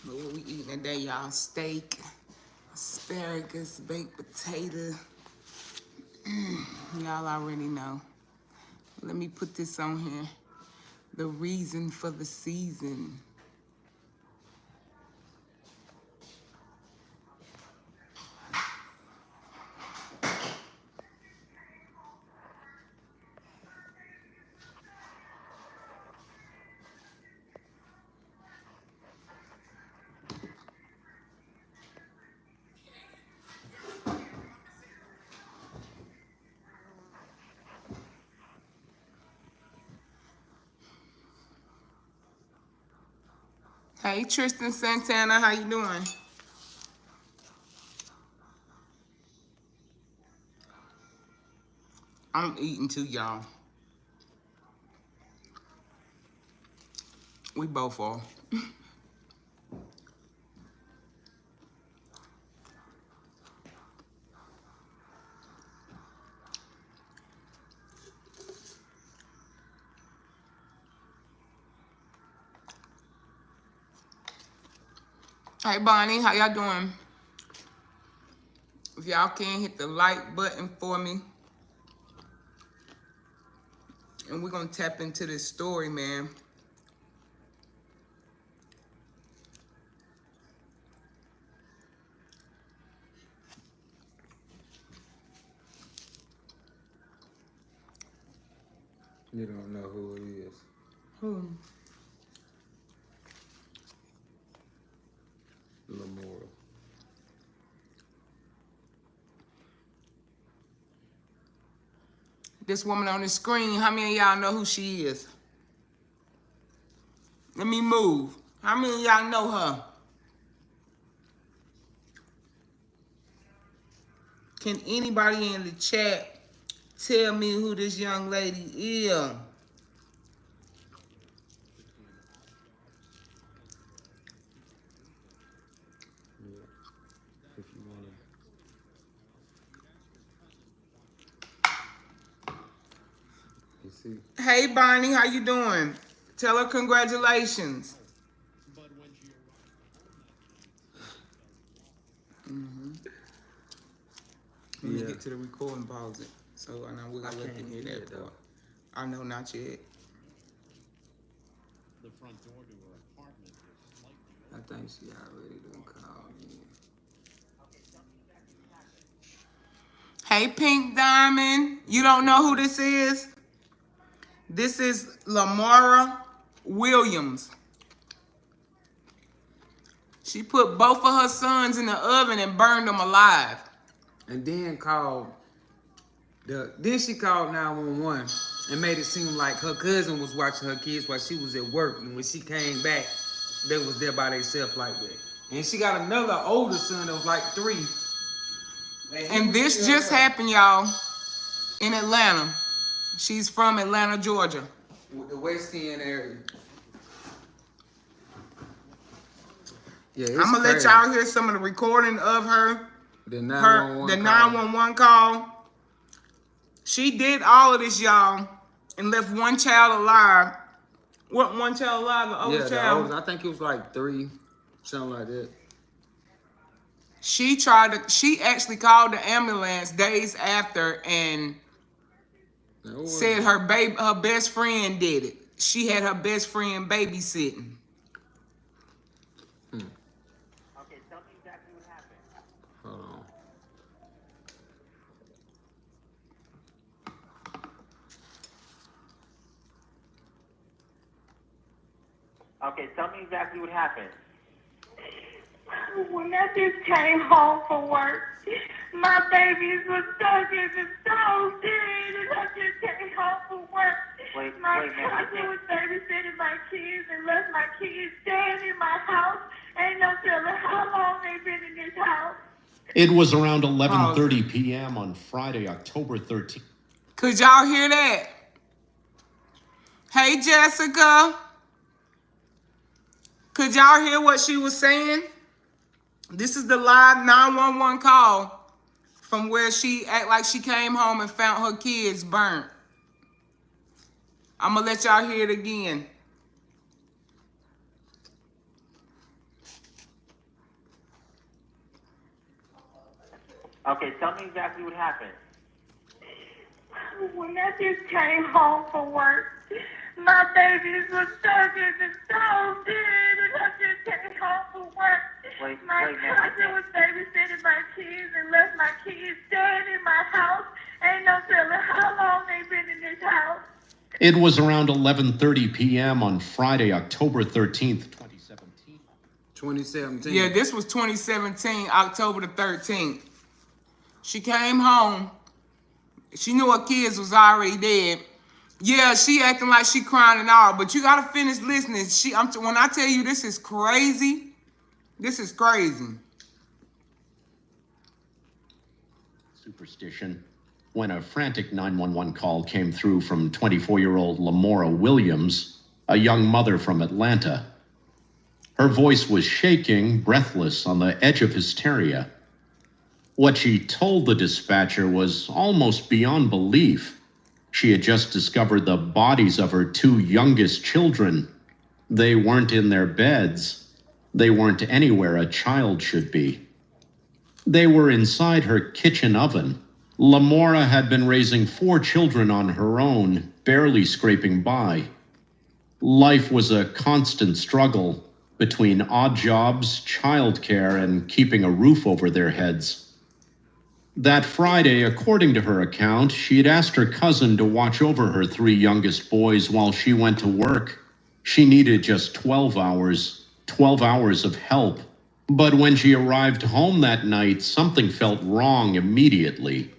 But what we eating today, y'all? Steak, asparagus, baked potato. Y'all already know. Let me put this on here. The reason for the season. Hey, Tristan Santana, how you doing? I'm eating too, y'all. We both are. Hey, Bonnie, how y'all doing? If y'all can, hit the like button for me. And we're going to tap into this story, man. You don't know who it is. Who? Lamora. This woman on the screen, how many of y'all know who she is? Let me move. How many of y'all know her? Can anybody in the chat tell me who this young lady is? Yeah. If you wanna. You see? Hey, Bonnie, how you doing? Tell her congratulations. Let me get to the recording, pause it. So I know we're gonna let them hear that part. I know, not yet. The front door to her apartment was slightly I think she already done called me. Hey, Pink Diamond. You don't know who this is? This is Lamora Williams. She put both of her sons in the oven and burned them alive. And then then she called 911 and made it seem like her cousin was watching her kids while she was at work. And when she came back, they was there by themselves like that. And she got another older son that was like 3. And this just happened, y'all, in Atlanta. She's from Atlanta, Georgia. The West End area. Yeah, I'm gonna let y'all hear some of the recording of her. The 911 911 call. She did all of this, y'all, and left one child alive. What, one child alive? The oldest child? The oldest, I think it was like 3, something like that. She actually called the ambulance days after and said her best friend did it. She had her best friend babysitting. Okay, tell me exactly what happened. Hold on. Okay, tell me exactly what happened. When I just came home from work, my babies were stuck in the stove, and I just came home from work. My cousin was babysitting my kids and left my kids dead in my house. Ain't no telling how long they've been in this house. It was around 11:30 p.m. on Friday, October 13th. Could y'all hear that? Hey, Jessica. Could y'all hear what she was saying? This is the live 911 call from where she act like she came home and found her kids burnt. I'm gonna let y'all hear it again. Okay, tell me exactly what happened. When I just came home from work, my babies was stuck in the stove dead, and I just came home from work. My cousin was babysitting my kids and left my kids dead in my house. Ain't no telling how long they been in this house. It was around 11:30 p.m. on Friday, October 13th, 2017. 2017. Yeah, this was 2017, October the 13th. She came home. She knew her kids was already dead. Yeah, she acting like she crying and all, but you gotta finish listening. When I tell you this is crazy, this is crazy. Superstition. When a frantic 911 call came through from 24-year-old Lamora Williams, a young mother from Atlanta. Her voice was shaking, breathless, on the edge of hysteria. What she told the dispatcher was almost beyond belief. She had just discovered the bodies of her two youngest children. They weren't in their beds. They weren't anywhere a child should be. They were inside her kitchen oven. Lamora had been raising 4 children on her own, barely scraping by. Life was a constant struggle between odd jobs, childcare, and keeping a roof over their heads. That Friday, according to her account, she had asked her cousin to watch over her 3 youngest boys while she went to work. She needed just 12 hours of help. But when she arrived home that night, something felt wrong immediately.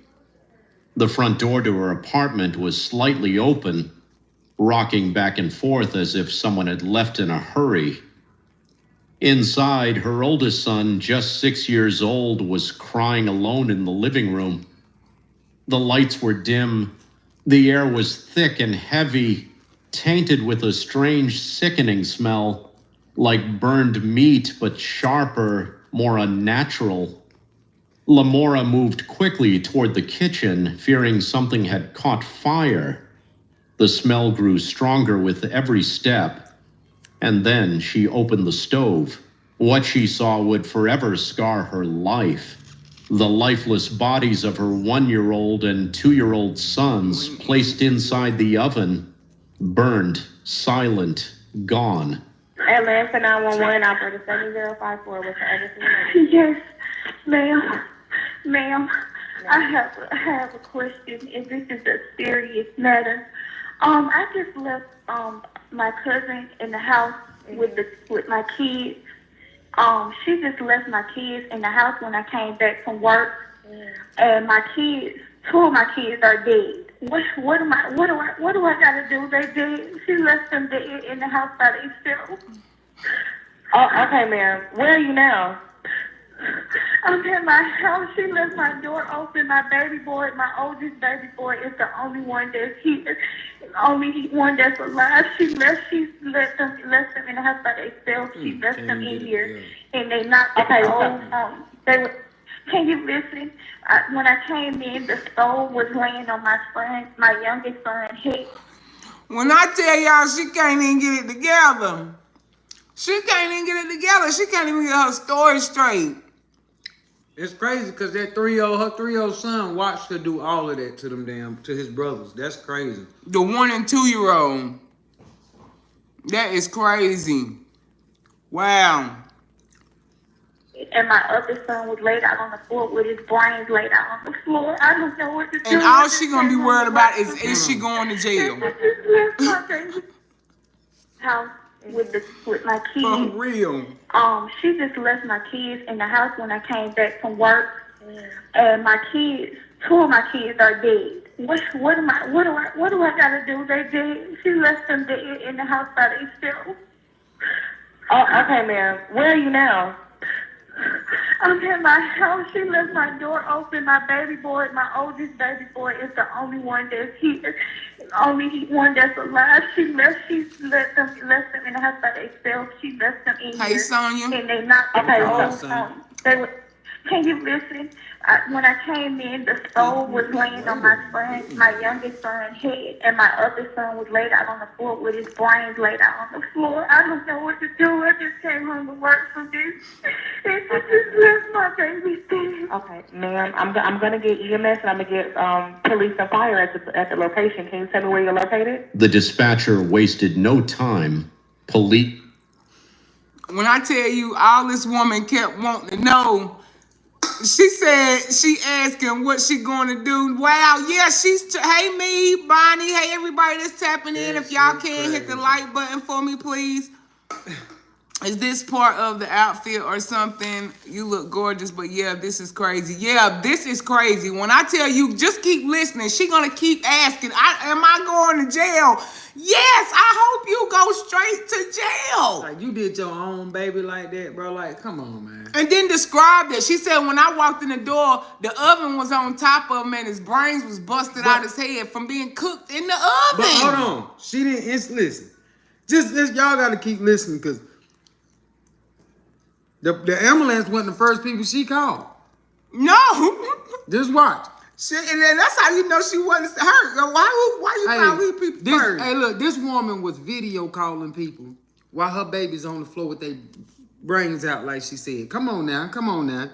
The front door to her apartment was slightly open, rocking back and forth as if someone had left in a hurry. Inside, her oldest son, just 6 years old, was crying alone in the living room. The lights were dim. The air was thick and heavy, tainted with a strange, sickening smell, like burned meat, but sharper, more unnatural. Lamora moved quickly toward the kitchen, fearing something had caught fire. The smell grew stronger with every step. And then she opened the stove. What she saw would forever scar her life. The lifeless bodies of her 1-year-old and 2-year-old sons placed inside the oven, burned, silent, gone. Atlanta 911, operator 7054 with the other Yes, ma'am. Ma'am, I have a question, and this is a serious matter. I just left my cousin in the house with my kids. She just left my kids in the house when I came back from work, and my kids, 2 of my kids are dead. What do I gotta do? They dead. She left them dead in the house by themselves. Oh, okay, ma'am. Where are you now? I'm in my house. She left my door open. My baby boy, my oldest baby boy, is the only one that's here, only one that's alive. She left them in the house by themselves. She left them in here, and they knocked the stove. Can you listen? When I came in, the stove was laying on my youngest son's head. When I tell y'all she can't even get it together. She can't even get it together. She can't even get her story straight. It's crazy because her 3-year-old son watched her do all of that to his brothers. That's crazy. The 1 and 2-year-old. That is crazy. Wow. And my other son was laid out on the floor with his brains laid out on the floor. I don't know what to do. And all she gonna be worried about is she going to jail. House with my kids. For real. She just left my kids in the house when I came back from work, and my kids, 2 of my kids are dead. What do I gotta do? They dead. She left them dead in the house by themselves. Oh, okay, ma'am. Where are you now? I'm in my house. She left my door open. My baby boy, my oldest baby boy, is the only one that's here, only one that's alive. She left them in the house by themselves. She left them in here. Hey, Sonia. And they knocked the stove. Can you listen? When I came in, the stove was laying on my youngest son's head, and my other son was laid out on the floor with his brains laid out on the floor. I don't know what to do. I just came home to work from this, and she just left my baby dead. Okay, ma'am, I'm gonna get EMS and I'm gonna get police and fire at the location. Can you tell me where you're located? The dispatcher wasted no time. Police. When I tell you all this woman kept wanting to know, she said she asking what she going to do. Wow, yeah, hey me, Bonnie, hey everybody that's tapping in. If y'all can hit the like button for me, please. Is this part of the outfit or something? You look gorgeous, but yeah, this is crazy. Yeah, this is crazy. When I tell you, just keep listening. She gonna keep asking, am I going to jail? Yes, I hope you go straight to jail. Like, you did your own baby like that, bro. Like, come on, man. And then described it. She said when I walked in the door, the oven was on top of him and his brains was busted out his head from being cooked in the oven. But hold on. She didn't listen. Just y'all got to keep listening, because the ambulance wasn't the first people she called. No. Just watch. Shit, and then that's how you know she wasn't hurt. Why you call these people first? Hey, look, this woman was video calling people while her baby's on the floor with their brains out, like she said. Come on now. Come on, man.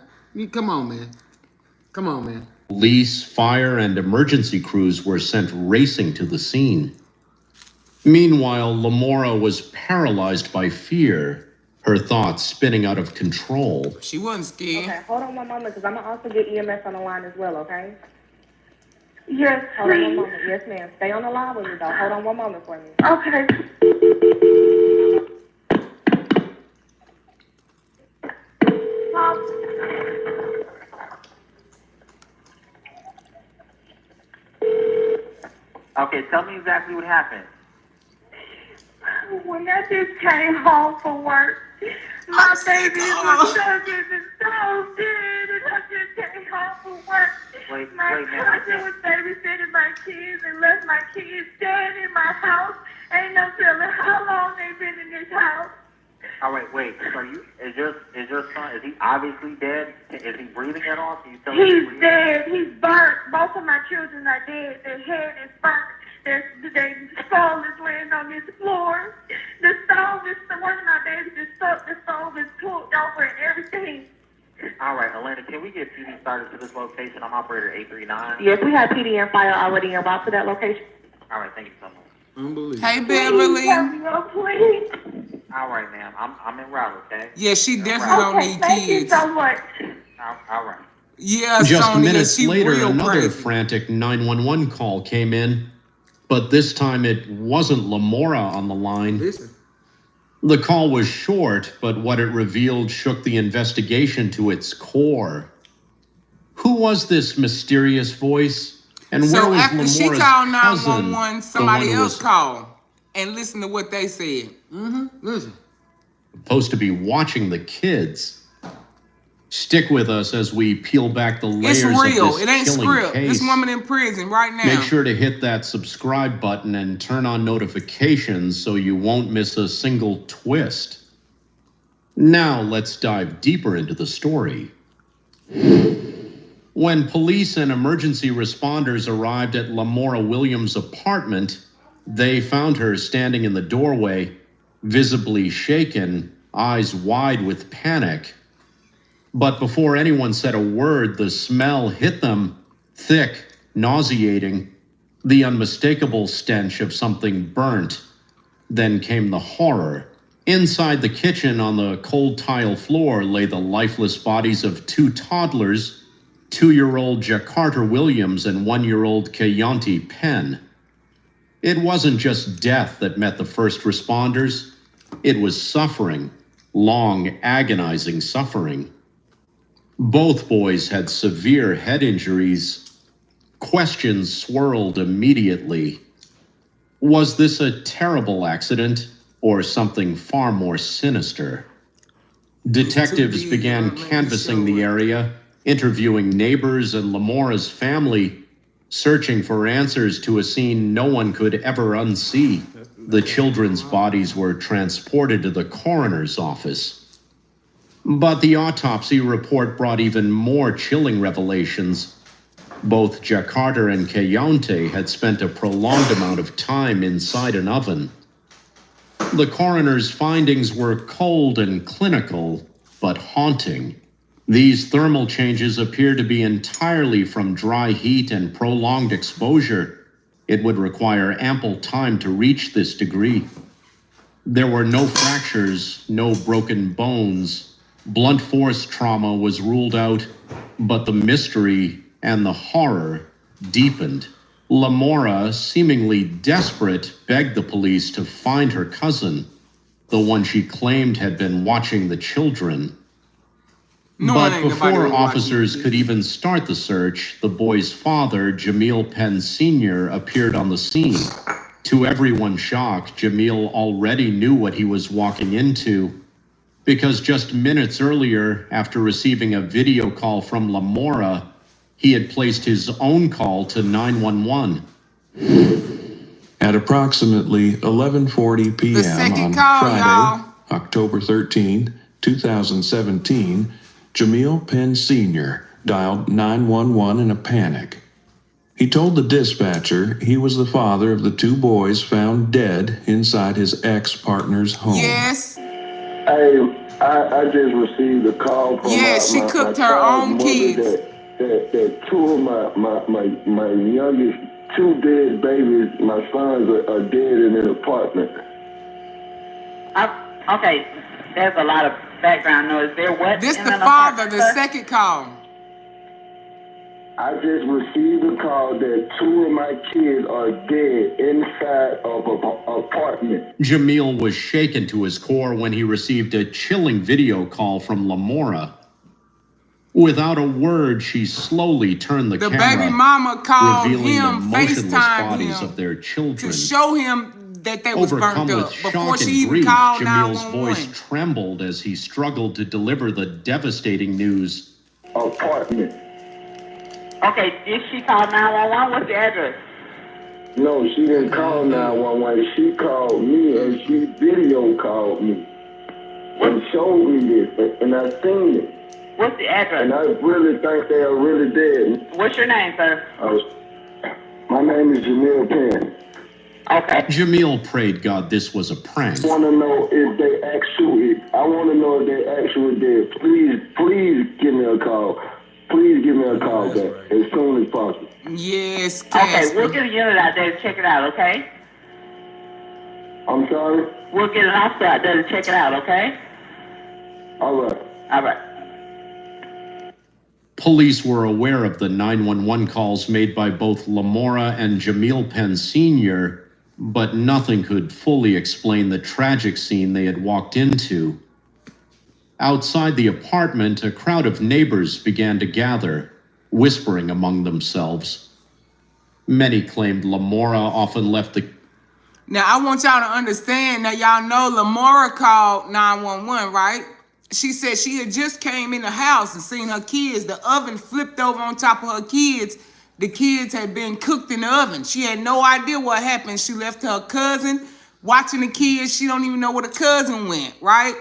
Come on, man. Police, fire, and emergency crews were sent racing to the scene. Meanwhile, Lamora was paralyzed by fear, her thoughts spinning out of control. She wasn't scared. Okay, hold on one moment, because I'm going to also get EMS on the line as well, okay? Yes, Hold on please. one moment. Yes, ma'am. Stay on the line with me, though. Hold on one moment for me. Okay. Okay, tell me exactly what happened. When I just came home from work, my baby was stuck in the stove dead, and I just came home from work. My cousin was babysitting my kids and left my kids dead in my house. Ain't no telling how long they've been in this house. All right, wait. So is your son, is he obviously dead? Is he breathing at all? Can you tell me He's dead. He's burnt. Both of my children are dead. Their head is burnt. Their skull is laying on this floor. The stove is, one of my babies is stuck. The stove is cooked over and everything. All right, Elena, can we get PD started to this location? I'm operator 839. Yes, we have PD and fire already en route to that location. All right, thank you so much. Unbelievable. Hey, Beverly. Please. All right, ma'am. I'm en route, okay? Yeah, she definitely don't Okay, need thank you kids. so much. All right. Yeah, Just Sonya, minutes she later, real another crazy. frantic 911 call came in, but this time it wasn't Lamora on the line. Listen. The call was short, but what it revealed shook the investigation to its core. Who was this mysterious voice? And where So was after she Lamora's called cousin, 911, the somebody one who else was called and listened to what they said. Listen. supposed to be watching the kids? Stick with us as we peel back the layers It's real. of this It ain't chilling script. case. This woman in prison right now. Make sure to hit that subscribe button and turn on notifications so you won't miss a single twist. Now let's dive deeper into the story. When police and emergency responders arrived at Lamora Williams' apartment, they found her standing in the doorway, visibly shaken, eyes wide with panic. But before anyone said a word, the smell hit them, thick, nauseating, the unmistakable stench of something burnt. Then came the horror. Inside the kitchen on the cold tile floor lay the lifeless bodies of two toddlers, 2-year-old Jakarta Williams and 1-year-old Keyontae Penn. It wasn't just death that met the first responders. It was suffering, long, agonizing suffering. Both boys had severe head injuries. Questions swirled immediately. Was this a terrible accident or something far more sinister? Detectives began canvassing the area, interviewing neighbors and Lamora's family, searching for answers to a scene no one could ever unsee. The children's bodies were transported to the coroner's office. But the autopsy report brought even more chilling revelations. Both Jakarta and Keyontae had spent a prolonged amount of time inside an oven. The coroner's findings were cold and clinical, but haunting. These thermal changes appear to be entirely from dry heat and prolonged exposure. It would require ample time to reach this degree. There were no fractures, no broken bones. Blunt force trauma was ruled out, but the mystery and the horror deepened. Lamora, seemingly desperate, begged the police to find her cousin, the one she claimed had been watching the children. But before officers could even start the search, the boy's father, Jamil Penn Sr., appeared on the scene. To everyone's shock, Jamil already knew what he was walking into, because just minutes earlier, after receiving a video call from Lamora, he had placed his own call to 911. At approximately 11:40 p.m. on Friday, October 13, 2017, Jamil Penn Sr. dialed 911 in a panic. He told the dispatcher he was the father of the two boys found dead inside his ex-partner's home. Yes. I just received a call from she cooked her own kids. That two of my youngest two dead babies, my sons are dead in an apartment. Okay, there's a lot of background noise there. What? This the father, the second call. I just received a call that two of my kids are dead inside of an apartment. Jamil was shaken to his core when he received a chilling video call from Lamora. Without a word, she slowly turned the camera, baby mama called revealing him, the motionless FaceTimed bodies him of their children. to show him that they was Overcome burnt with up shock before and she even grief, called Jamil's 911. voice trembled as he struggled to deliver the devastating news. Apartment. Okay, did she call 911? What's the address? No, she didn't call 911. She called me and she video called me and showed me this, and I seen it. What's the address? And I really think they are really dead. What's your name, sir? My name is Jamil Penn. Okay. Jamil prayed God this was a prank. I want to know if they actually did. Please give me a call. Please give me a call back as soon as possible. Yes, okay, we'll get a unit out there to check it out, okay? I'm sorry? We'll get an officer out there to check it out, okay? All right. All right. Police were aware of the 911 calls made by both Lamora and Jamil Penn Sr., but nothing could fully explain the tragic scene they had walked into. Outside the apartment, a crowd of neighbors began to gather, whispering among themselves. Many claimed Lamora often left the... Now, I want y'all to understand that y'all know Lamora called 911, right? She said she had just came in the house and seen her kids. The oven flipped over on top of her kids. The kids had been cooked in the oven. She had no idea what happened. She left her cousin watching the kids. She don't even know where the cousin went, right?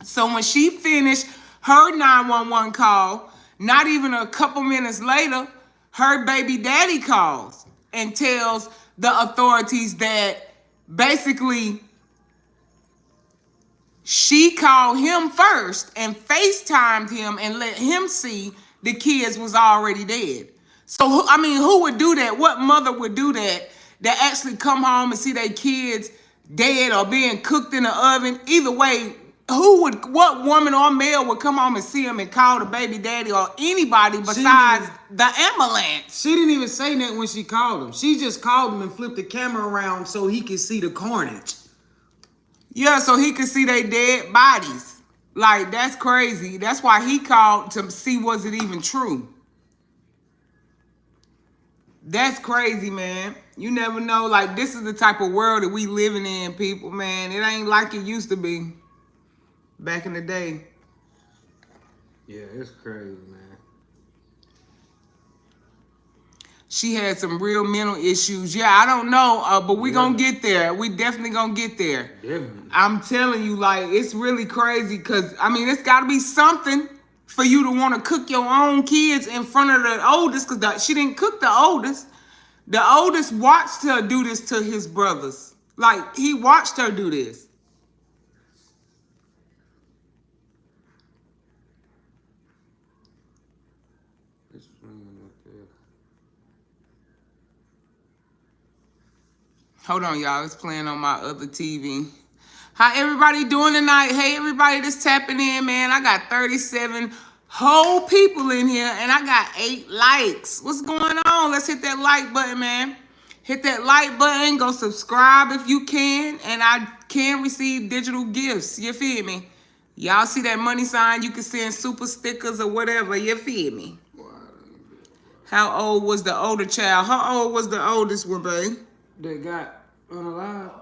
So when she finished her 911 call, not even a couple minutes later, her baby daddy calls and tells the authorities that basically she called him first and FaceTimed him and let him see the kids was already dead. So, I mean, who would do that? What mother would do that actually come home and see their kids dead or being cooked in the oven? Either way, what woman or male would come home and see him and call the baby daddy or anybody besides the ambulance? She didn't even say that when she called him. She just called him and flipped the camera around so he could see the carnage. Yeah, so he could see their dead bodies. Like, that's crazy. That's why he called to see was it even true. That's crazy, man. You never know. Like, this is the type of world that we living in, people, man. It ain't like it used to be back in the day. Yeah, it's crazy, man. she had some real mental issues. Yeah, I don't know, but we gonna get there. We definitely gonna get there. Definitely. I'm telling you, like, it's really crazy because, I mean, it's got to be something for you to want to cook your own kids in front of the oldest, because she didn't cook the oldest. The oldest watched her do this to his brothers. Like, he watched her do this. Hold on, y'all. It's playing on my other TV. How everybody doing tonight? Hey, everybody that's tapping in, man. I got 37 whole people in here, and I got 8 likes. What's going on? Let's hit that like button, man. Hit that like button. Go subscribe if you can, and I can receive digital gifts. You feel me? Y'all see that money sign? You can send super stickers or whatever. You feel me? How old was the older child? How old was the oldest one, babe? That got unalive?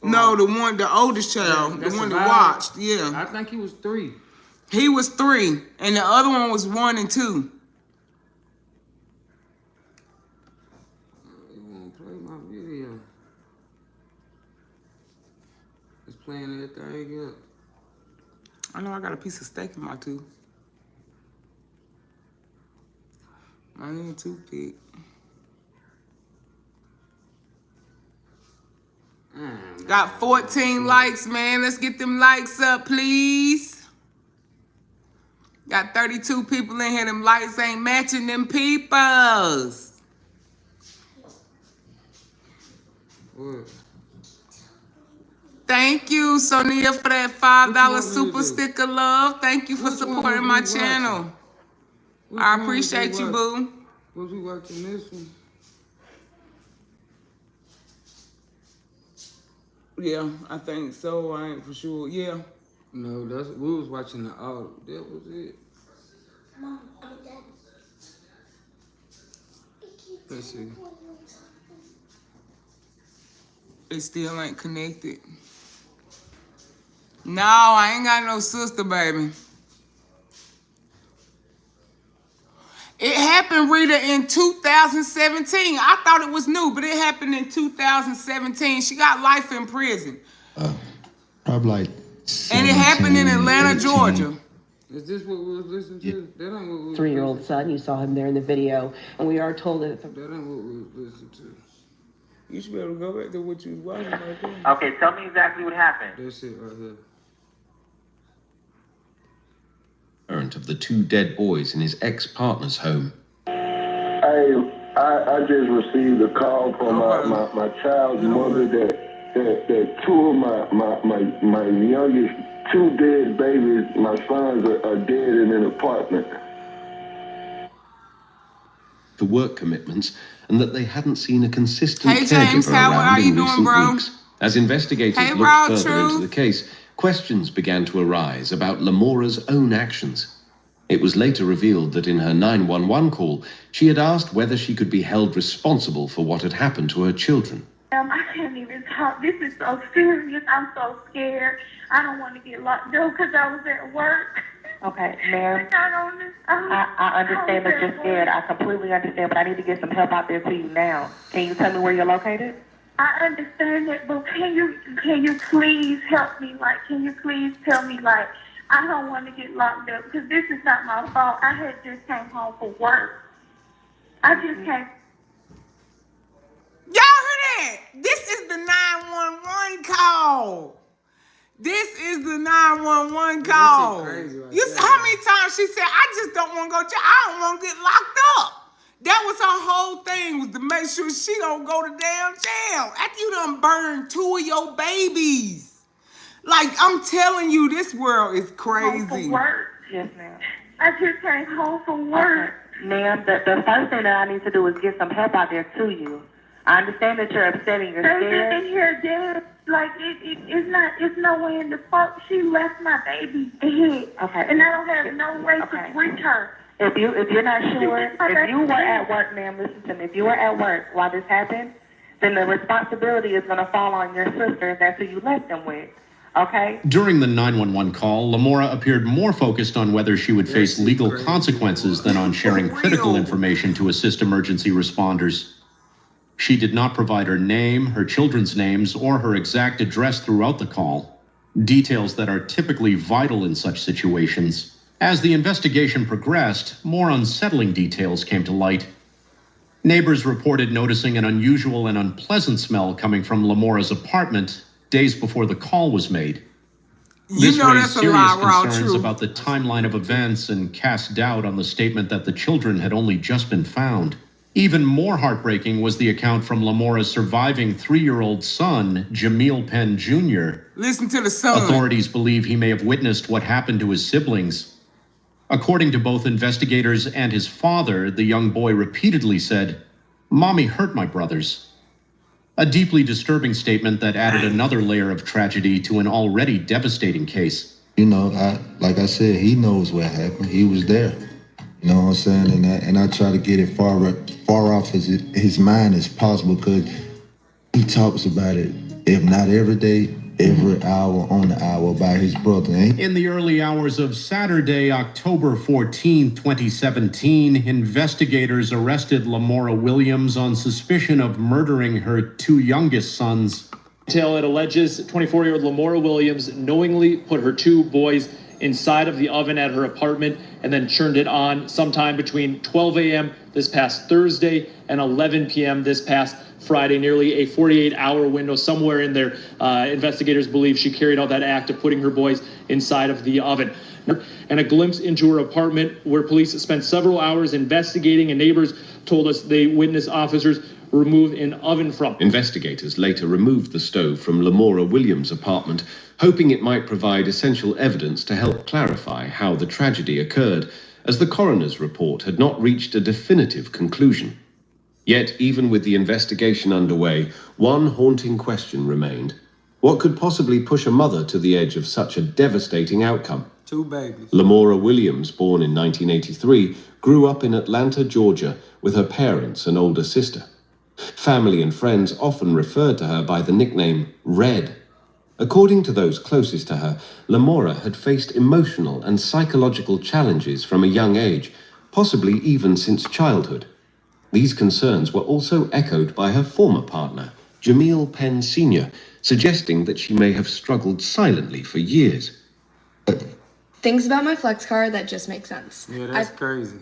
No, the oldest child, the one that watched. Yeah. I think he was 3. He was 3, and the other one was 1 and 2. You won't play my video. It's playing everything up. I know I got a piece of steak in my tooth. I need a toothpick. Got 14 likes, man. Let's get them likes up, please. Got 32 people in here. Them likes ain't matching them peoples. What? Thank you, Sonia, for that $5 super sticker, love. Thank you for supporting my channel. I appreciate you, boo. Was we watching this one? Yeah, I think so. I ain't for sure. Yeah. No, we was watching the auto. That was it. Mom, I'm dead. Let's see. It still ain't connected. No, I ain't got no sister, baby. It happened, Rita, in 2017. I thought it was new, but it happened in 2017. She got life in prison. Probably like 17, and it happened in Atlanta, 18. Georgia. Is this what we was listening to? That ain't what we was 3-year-old son, you saw him there in the video, and we are told that... That ain't what we was listening to. You should be able to go back to what you was watching right there. Okay, tell me exactly what happened. That's it right here. Parent of the 2 dead boys in his ex-partner's home. I just received a call from my child's mother that 2 of my youngest 2 dead babies, my sons are dead in an apartment. The work commitments, and that they hadn't seen a consistent Hey, James, caregiver how around you in doing, recent bro? weeks. As investigators Hey, looked Rod, further True. into the case, questions began to arise about Lamora's own actions. It was later revealed that in her 911 call, she had asked whether she could be held responsible for what had happened to her children. I can't even talk. This is so serious. I'm so scared. I don't want to get locked up because I was at work. Okay, ma'am. I I understand that you're scared. I completely understand, but I need to get some help out there to you now. Can you tell me where you're located? I understand that, but can you please help me? Like, can you please tell me, like, I don't want to get locked up because this is not my fault. I had just came home from work. I just came. Y'all heard that? This is the 911 call. This is the 911 call. Crazy right You there. see how many times she said, I just don't want to go to jail. I don't want to get locked up. That was her whole thing, was to make sure she don't go to damn jail. After you done burned 2 of your babies. Like, I'm telling you, this world is Home crazy. from work. Yes, ma'am. I just came home from work. Ma'am, the first thing that I need to do is get some help out there to you. I understand that you're upset and you're They scared. in here dead. Like, it's no way in the fuck. She left my baby dead. Okay. And I don't have no way to reach her. If you're not sure, if you were at work, ma'am, listen to me. If you were at work while this happened, then the responsibility is going to fall on your sister. That's who you left them with. Okay? During the 911 call, Lamora appeared more focused on whether she would face legal consequences than on sharing critical information to assist emergency responders. She did not provide her name, her children's names, or her exact address throughout the call, details that are typically vital in such situations. As the investigation progressed, more unsettling details came to light. Neighbors reported noticing an unusual and unpleasant smell coming from Lamora's apartment days before the call was made. This raised serious concerns about the timeline of events and cast doubt on the statement that the children had only just been found. Even more heartbreaking was the account from Lamora's surviving 3-year-old son, Jamil Penn Jr. Listen to the son. Authorities believe he may have witnessed what happened to his siblings. According to both investigators and his father, the young boy repeatedly said, "Mommy hurt my brothers." A deeply disturbing statement that added another layer of tragedy to an already devastating case. You know, like I said, he knows what happened. He was there. You know what I'm saying? And I try to get it far off his mind as possible, because he talks about it, if not every day, every hour on the hour, about his brother. In the early hours of Saturday, October 14, 2017, investigators arrested Lamora Williams on suspicion of murdering her 2 youngest sons. Detail it alleges 24-year-old Lamora Williams knowingly put her 2 boys inside of the oven at her apartment and then churned it on sometime between 12 a.m. this past Thursday and 11 p.m. this past Friday, nearly a 48-hour window. Somewhere in there, investigators believe she carried out that act of putting her boys inside of the oven. And a glimpse into her apartment, where police spent several hours investigating, and neighbors told us they witnessed officers remove an oven from. Investigators later removed the stove from Lamora Williams' apartment, hoping it might provide essential evidence to help clarify how the tragedy occurred, as the coroner's report had not reached a definitive conclusion. Yet, even with the investigation underway, one haunting question remained. What could possibly push a mother to the edge of such a devastating outcome? 2 babies. Lamora Williams, born in 1983, grew up in Atlanta, Georgia, with her parents and older sister. Family and friends often referred to her by the nickname Red. According to those closest to her, Lamora had faced emotional and psychological challenges from a young age, possibly even since childhood. These concerns were also echoed by her former partner, Jamil Penn Sr., suggesting that she may have struggled silently for years. Things about my flex card that just make sense. Yeah, that's crazy.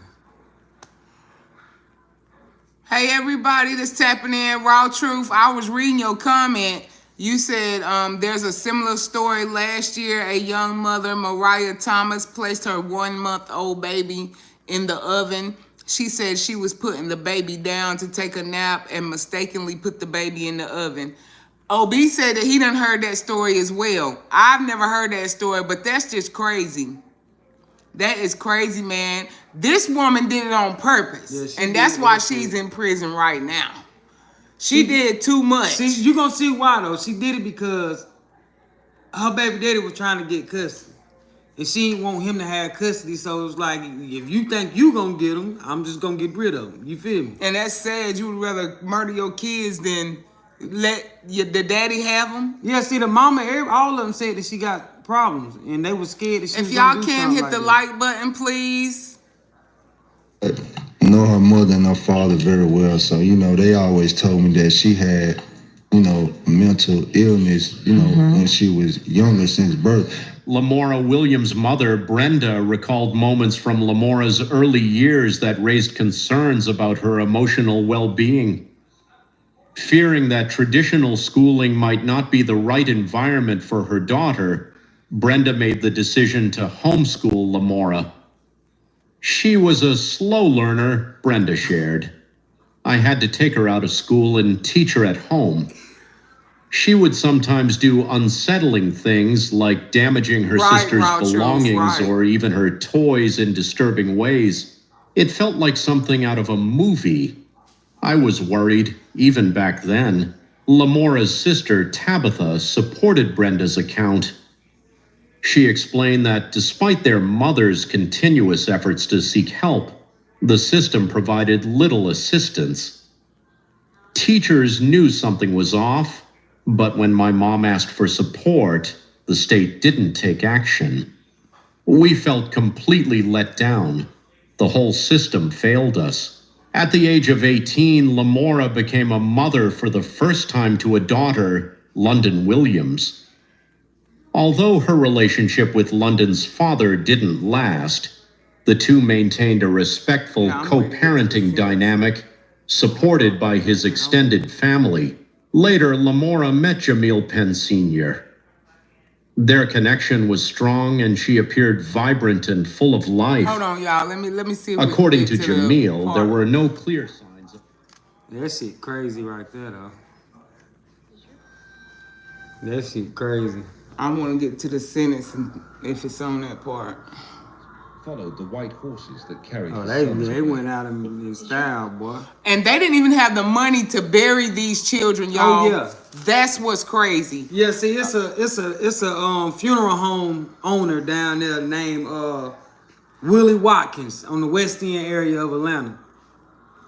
Hey, everybody that's tapping in, Raw Truth. I was reading your comment. You said there's a similar story last year. A young mother, Mariah Thomas, placed her 1-month-old baby in the oven. She said she was putting the baby down to take a nap and mistakenly put the baby in the oven. OB said that he done heard that story as well. I've never heard that story, but that's just crazy. That is crazy, man. This woman did it on purpose, and that's why she's in prison right now. She did too much. See, you gonna see why though. She did it because her baby daddy was trying to get custody, and she didn't want him to have custody. So it was like, if you think you gonna get him, I'm just gonna get rid of him. You feel me? And that's sad. You would rather murder your kids than let the daddy have them. Yeah. See, the mama, all of them said that she got problems, and they were scared that she was y'all gonna do can hit like the that. like button, please. Know her mother and her father very well, so you know they always told me that she had, you know, mental illness, you know, when she was younger, since birth. Lamora Williams' mother, Brenda, recalled moments from Lamora's early years that raised concerns about her emotional well-being. Fearing that traditional schooling might not be the right environment for her daughter, Brenda made the decision to homeschool Lamora. She was a slow learner, Brenda shared. I had to take her out of school and teach her at home. She would sometimes do unsettling things like damaging her sister's belongings or even her toys in disturbing ways. It felt like something out of a movie. I was worried, even back then. Lamora's sister, Tabitha, supported Brenda's account. She explained that despite their mother's continuous efforts to seek help, the system provided little assistance. Teachers knew something was off, but when my mom asked for support, the state didn't take action. We felt completely let down. The whole system failed us. At the age of 18, Lamora became a mother for the first time to a daughter, London Williams. Although her relationship with London's father didn't last, the two maintained a respectful co-parenting dynamic supported by his extended family. Later, Lamora met Jamil Penn Sr. Their connection was strong and she appeared vibrant and full of life. Hold on, y'all. Let me see. According to Jamil, there were no clear signs of... That shit crazy right there, though. That shit crazy. I want to get to the sentence if it's on that part. Followed the white horses that carried they went out in style, boy. And they didn't even have the money to bury these children, y'all. Oh yeah, that's what's crazy. Yeah, see, it's a funeral home owner down there named Willie Watkins on the West End area of Atlanta.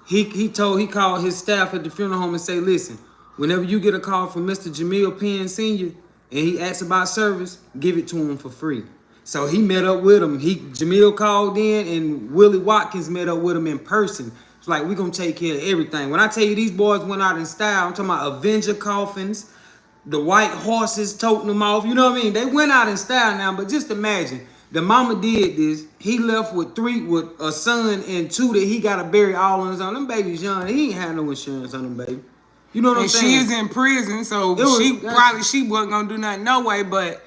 He called his staff at the funeral home and say, listen, whenever you get a call from Mr. Jamil Penn Sr. and he asks about service, give it to him for free. So he met up with him. Jamil called in and Willie Watkins met up with him in person. It's like, we're going to take care of everything. When I tell you these boys went out in style, I'm talking about Avenger coffins, the white horses toting them off. You know what I mean? They went out in style now, but just imagine. The mama did this. He left with a son and two that he got to bury all on his own. Them babies young. He ain't had no insurance on them, baby. You know what I'm saying? She is in prison, so she wasn't going to do nothing no way, but...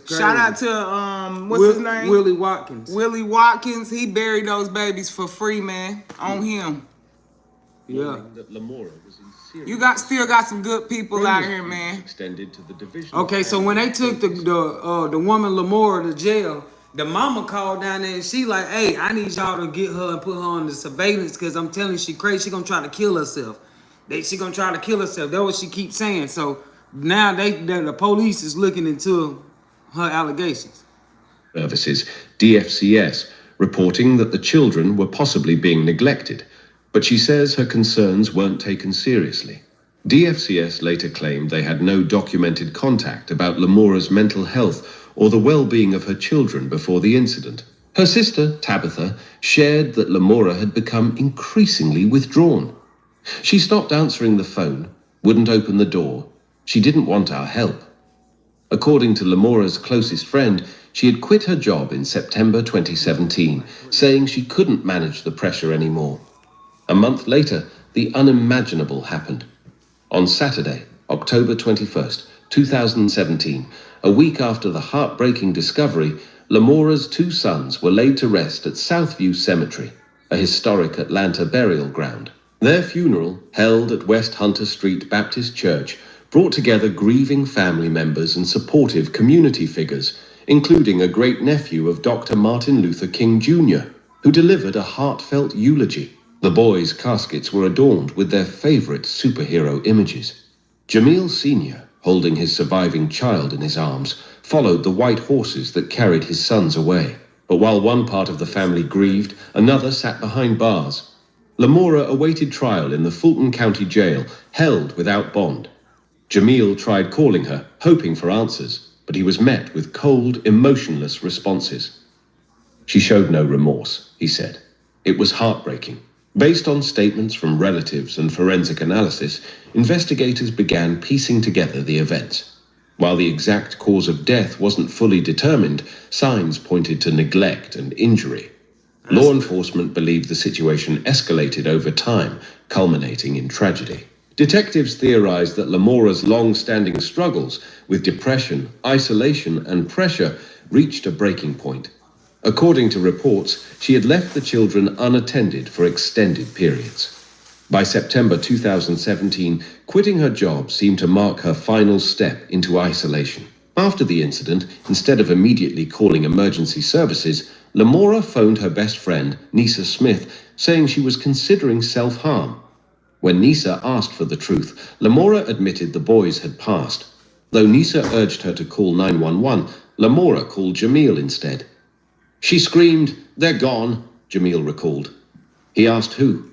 Shout out to what's his name? Willie Watkins. Willie Watkins. He buried those babies for free, man. On him. Yeah. You still got some good people out here, man. Extended to the division. Okay, so when they took the woman Lamora to jail, the mama called down there and she like, hey, I need y'all to get her and put her on the surveillance because I'm telling you she crazy. She gonna try to kill herself. She gonna try to kill herself. That's what she keeps saying. So now the police is looking into her allegations. Services, DFCS, reporting that the children were possibly being neglected, but she says her concerns weren't taken seriously. DFCS later claimed they had no documented contact about Lamora's mental health or the well-being of her children before the incident. Her sister, Tabitha, shared that Lamora had become increasingly withdrawn. She stopped answering the phone, wouldn't open the door. She didn't want our help. According to Lamora's closest friend, she had quit her job in September 2017, saying she couldn't manage the pressure anymore. A month later, the unimaginable happened. On Saturday, October 21st, 2017, a week after the heartbreaking discovery, Lamora's two sons were laid to rest at Southview Cemetery, a historic Atlanta burial ground. Their funeral, held at West Hunter Street Baptist Church, brought together grieving family members and supportive community figures, including a great-nephew of Dr. Martin Luther King Jr., who delivered a heartfelt eulogy. The boys' caskets were adorned with their favorite superhero images. Jamil Sr., holding his surviving child in his arms, followed the white horses that carried his sons away. But while one part of the family grieved, another sat behind bars. Lamora awaited trial in the Fulton County Jail, held without bond. Jamil tried calling her, hoping for answers, but he was met with cold, emotionless responses. She showed no remorse, he said. It was heartbreaking. Based on statements from relatives and forensic analysis, investigators began piecing together the events. While the exact cause of death wasn't fully determined, signs pointed to neglect and injury. Law enforcement believed the situation escalated over time, culminating in tragedy. Detectives theorized that Lamora's long-standing struggles with depression, isolation, and pressure reached a breaking point. According to reports, she had left the children unattended for extended periods. By September 2017, quitting her job seemed to mark her final step into isolation. After the incident, instead of immediately calling emergency services, Lamora phoned her best friend, Nisa Smith, saying she was considering self-harm. When Nisa asked for the truth, Lamora admitted the boys had passed. Though Nisa urged her to call 911, Lamora called Jamil instead. She screamed, "They're gone," Jamil recalled. He asked who.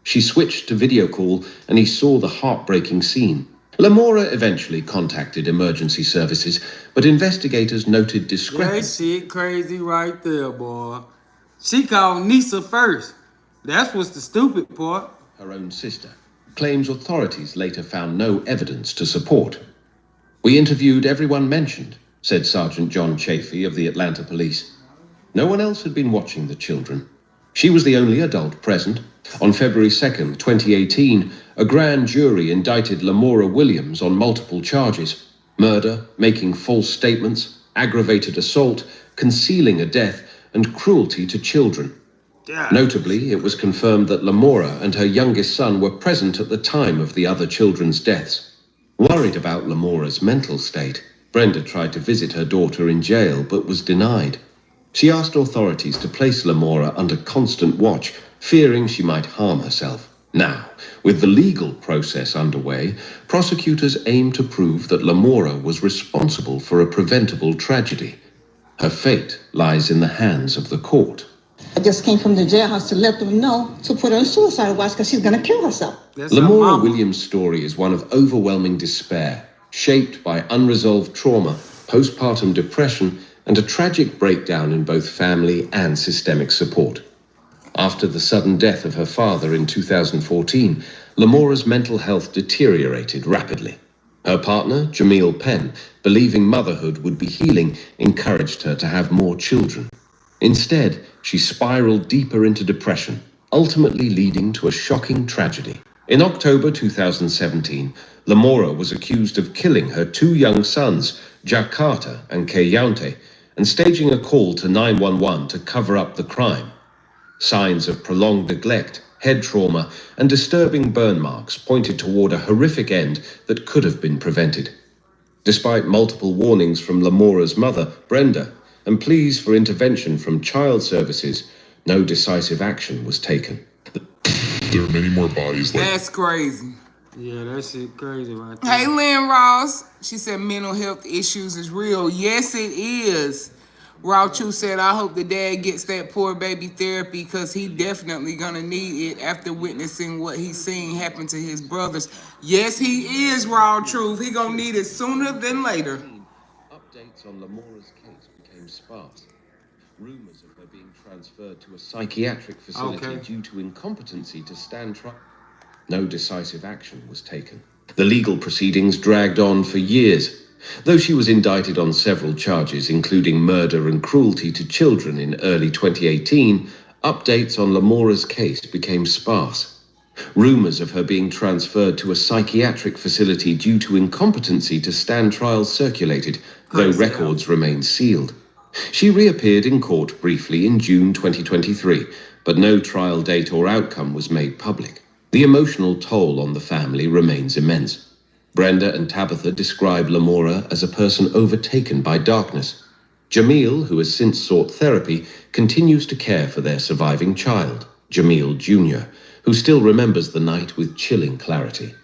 She switched to video call and he saw the heartbreaking scene. Lamora eventually contacted emergency services, but investigators noted discrepancy. That shit crazy right there, boy. She called Nisa first. That's what's the stupid part. Her own sister claims authorities later found no evidence to support. We interviewed everyone mentioned, said Sergeant John Chafee of the Atlanta Police. No one else had been watching the children. She was the only adult present. On February 2nd, 2018, a grand jury indicted Lamora Williams on multiple charges: murder, making false statements, aggravated assault, concealing a death, and cruelty to children. Yeah. Notably, it was confirmed that Lamora and her youngest son were present at the time of the other children's deaths. Worried about Lamora's mental state, Brenda tried to visit her daughter in jail but was denied. She asked authorities to place Lamora under constant watch, fearing she might harm herself. Now, with the legal process underway, prosecutors aim to prove that Lamora was responsible for a preventable tragedy. Her fate lies in the hands of the court. I just came from the jailhouse to let them know to put her on suicide watch because she's going to kill herself. Lamora Williams' story is one of overwhelming despair, shaped by unresolved trauma, postpartum depression, and a tragic breakdown in both family and systemic support. After the sudden death of her father in 2014, Lamora's mental health deteriorated rapidly. Her partner, Penn, believing motherhood would be healing, encouraged her to have more children. Instead, she spiraled deeper into depression, ultimately leading to a shocking tragedy. In October 2017, Lamora was accused of killing her two young sons, Jakarta and Keyontae, and staging a call to 911 to cover up the crime. Signs of prolonged neglect, head trauma, and disturbing burn marks pointed toward a horrific end that could have been prevented. Despite multiple warnings from Lamora's mother, Brenda, and pleas for intervention from child services, no decisive action was taken. There are many more bodies like... That's crazy. Yeah, that shit crazy right there. Hey, Lynn Ross. She said mental health issues is real. Yes, it is. Rauchu said, I hope the dad gets that poor baby therapy because he definitely gonna need it after witnessing what he's seen happen to his brothers. Yes, he is, Raw Truth. He gonna need it sooner than later. Updates on Lamora's case became sparse. Rumors of her being transferred to a psychiatric facility due to incompetency to stand trial. No decisive action was taken. The legal proceedings dragged on for years. Though she was indicted on several charges, including murder and cruelty to children in early 2018, updates on Lamora's case became sparse. Rumors of her being transferred to a psychiatric facility due to incompetency to stand trial circulated, though records remained sealed. She reappeared in court briefly in June 2023, but no trial date or outcome was made public. The emotional toll on the family remains immense. Brenda and Tabitha describe Lamora as a person overtaken by darkness. Jamil, who has since sought therapy, continues to care for their surviving child, Jamil Jr., who still remembers the night with chilling clarity.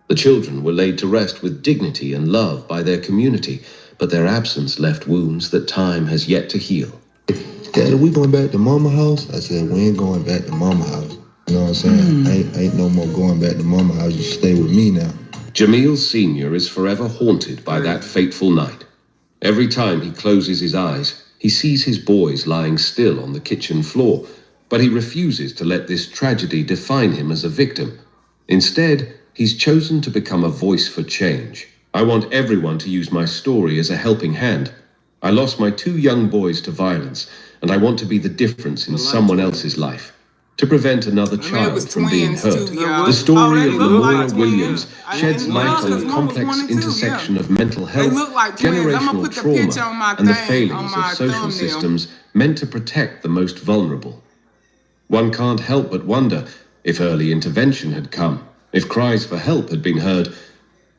The children were laid to rest with dignity and love by their community, but their absence left wounds that time has yet to heal. Dad, are we going back to Mama house? I said, we ain't going back to Mama house. You know what I'm saying? Ain't no more going back to Mama house. You stay with me now. Jamil Sr. is forever haunted by that fateful night. Every time he closes his eyes, he sees his boys lying still on the kitchen floor, but he refuses to let this tragedy define him as a victim. Instead, he's chosen to become a voice for change. I want everyone to use my story as a helping hand. I lost my two young boys to violence, and I want to be the difference in someone else's life. To prevent another child from being hurt. The story of Lamora Williams sheds light on the complex intersection of mental health, generational trauma, and the failings of social systems meant to protect the most vulnerable. One can't help but wonder if early intervention had come, if cries for help had been heard,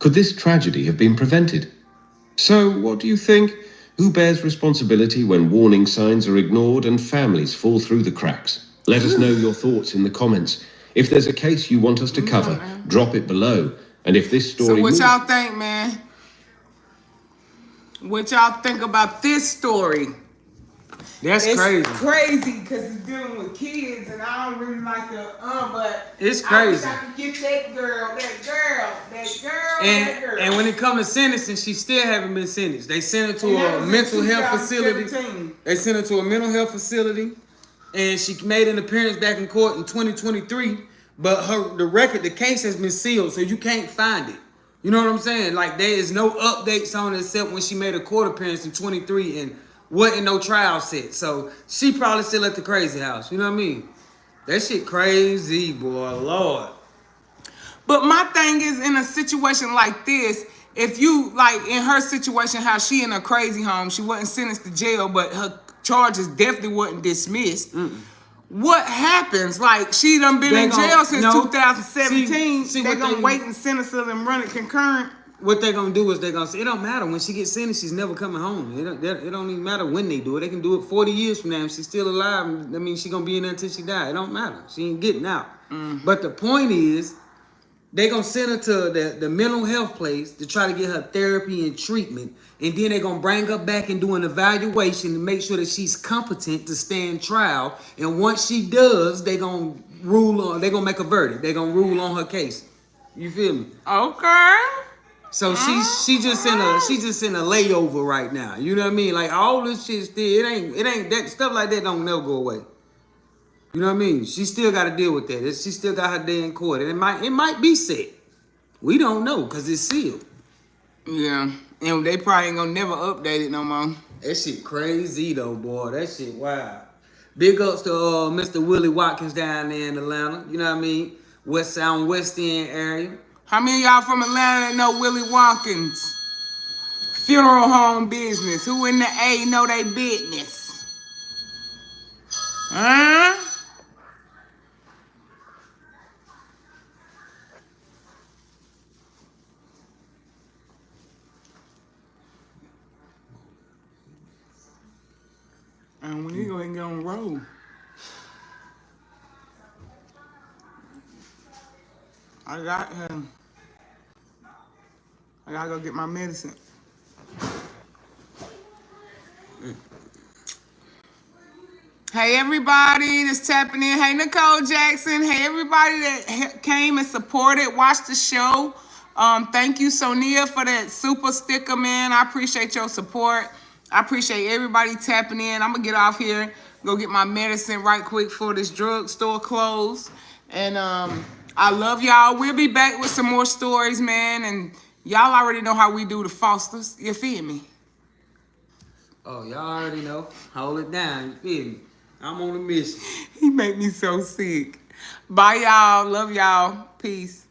could this tragedy have been prevented? So, what do you think? Who bears responsibility when warning signs are ignored and families fall through the cracks? Let us know your thoughts in the comments. If there's a case you want us to cover, drop it below. And if this story... So what y'all think, man? What y'all think about this story? That's it's crazy. Crazy because it's dealing with kids, and I don't really like the but it's crazy. I wish I could get that girl. And when it comes to sentencing, she still haven't been sentenced. They sent her to a mental health facility. They sent her to a mental health facility, and she made an appearance back in court in 2023. But the case has been sealed, so you can't find it. You know what I'm saying? Like, there is no updates on it except when she made a court appearance in 23 and wasn't no trial set. So she probably still at the crazy house. You know what I mean? That shit crazy, boy. Lord. But my thing is, in a situation like this, if you, like, in her situation, how she in a crazy home, she wasn't sentenced to jail, but her charges definitely wasn't dismissed. What happens? Like, she done been in jail since 2017. They gonna wait and sentence her and run it concurrent. What they gonna do is they gonna say, it don't matter. When she gets sentenced, she's never coming home. It don't even matter when they do it. They can do it 40 years from now. If she's still alive, I mean, she gonna be in there until she die. It don't matter. She ain't getting out. But the point is, they gonna send her to the mental health place to try to get her therapy and treatment. And then they're gonna bring her back and do an evaluation to make sure that she's competent to stand trial. And once she does, they gonna make a verdict. They gonna rule on her case. You feel me? Okay. So she just in a layover right now. You know what I mean? Like, all this shit still, it ain't that stuff like that don't never go away. You know what I mean? She still got to deal with that. She still got her day in court. And it might be set. We don't know because it's sealed. Yeah. And they probably ain't gonna never update it no more. That shit crazy though, boy. That shit wild. Big ups to Mr. Willie Watkins down there in Atlanta. You know what I mean? West End area. How many of y'all from Atlanta that know Willie Watkins? Funeral home business. Who in the A know they business? Huh? And when you go and get on the road. I gotta go get my medicine. Hey everybody that's tapping in. Hey Nicole Jackson. Hey everybody that came and supported, watched the show. Thank you Sonia for that super sticker, man. I appreciate your support. I appreciate everybody tapping in. I'm gonna get off here, go get my medicine right quick before this drugstore close. And I love y'all. We'll be back with some more stories, man. And y'all already know how we do the Fosters. You feel me? Oh, y'all already know. Hold it down. You feel me? I'm on a mission. He make me so sick. Bye, y'all. Love y'all. Peace.